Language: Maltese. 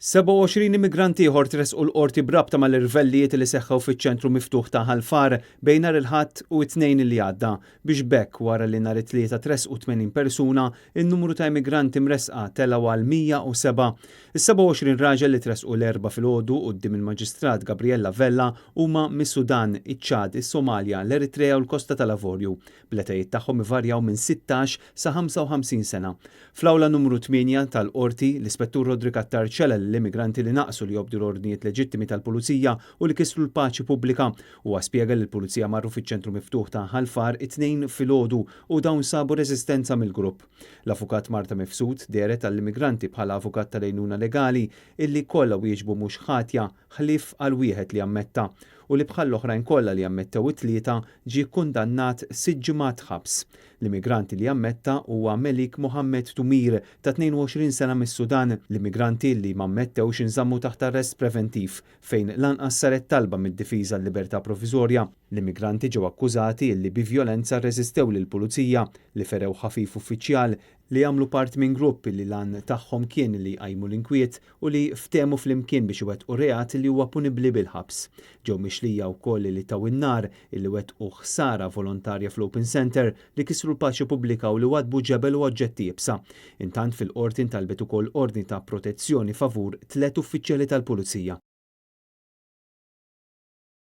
27 immigranti ieħor tresqu l-qorti brabta mal-irvellijiet li seħħew fiċ-ċentru miftuħ ta' Ħalfar bejn nhar il-Ħadd u t-tnejn li għadda biex bekk wara li nhar it-tlieta tresqu 80 persuna, in-numru ta' immigranti mresqa telgħu għal 107. Is-27 raġel li tresqu l-erba' filgħodu quddiem il-Maġistrat Gabriella Vella huma mis-Sudan, iċ-Ċad, is-Somalja, l-Eritrea u l-Kosta tal-Lavorju, bl-etajiet tagħhom ivarjaw minn 16 sa 55 sena. Fl-awla numru 8 tal-qorti, l-Ispettur Rodrik Attar ċelel l-immigranti li naqsu li jobdu l-ordnijiet leġittimi tal-Pulizija u li kisru l-paċi pubblika u spjega li l-Pulizija marru fiċ-ċentru miftuħ ta' Ħalfar it-tnejn filgħodu u dawn sabu reżistenza mill-grupp. L-avukat Marta Mifsud deret għall-immigranti bħala avukat tal-għajnuna legali illi kollha wieġbu mhux ħatja ħlief għal wieħed li ammetta u li bħal l-oħrajn kollha li ammettew it-tlieta ġie kundannat 6 ġimgħat ħabs. L-immigranti li ammetta huwa Melik Mohammed Tumir ta' 22 sena mis-Sudan. L-immigranti li ma ammettewx inżammu taħt arrest preventiv fejn lanqas saret talba mid-difiża l-libertà proviżorja. L-immigranti ġew akkużati li bi vjolenza rreżistew lill-pulizija li ferew ħafif uffiċjal li għamlu part minn gruppi li lan tagħhom kien li jqajmu l-inkwiet u li ftehmu flimkien biex iwettqu reat li huwa punibbli bil-ħabs. Ġew mixlija wkoll li taw in-nar illi wettqu ħsara volontarja fl-Open Center li kisru l-paċi pubblika u li wadbu ġebel u oġġetti jibsa. Intant fil-qorti ntalbet ukoll ordni ta' protezzjoni favur 3 uffiċjali tal-Pulizija.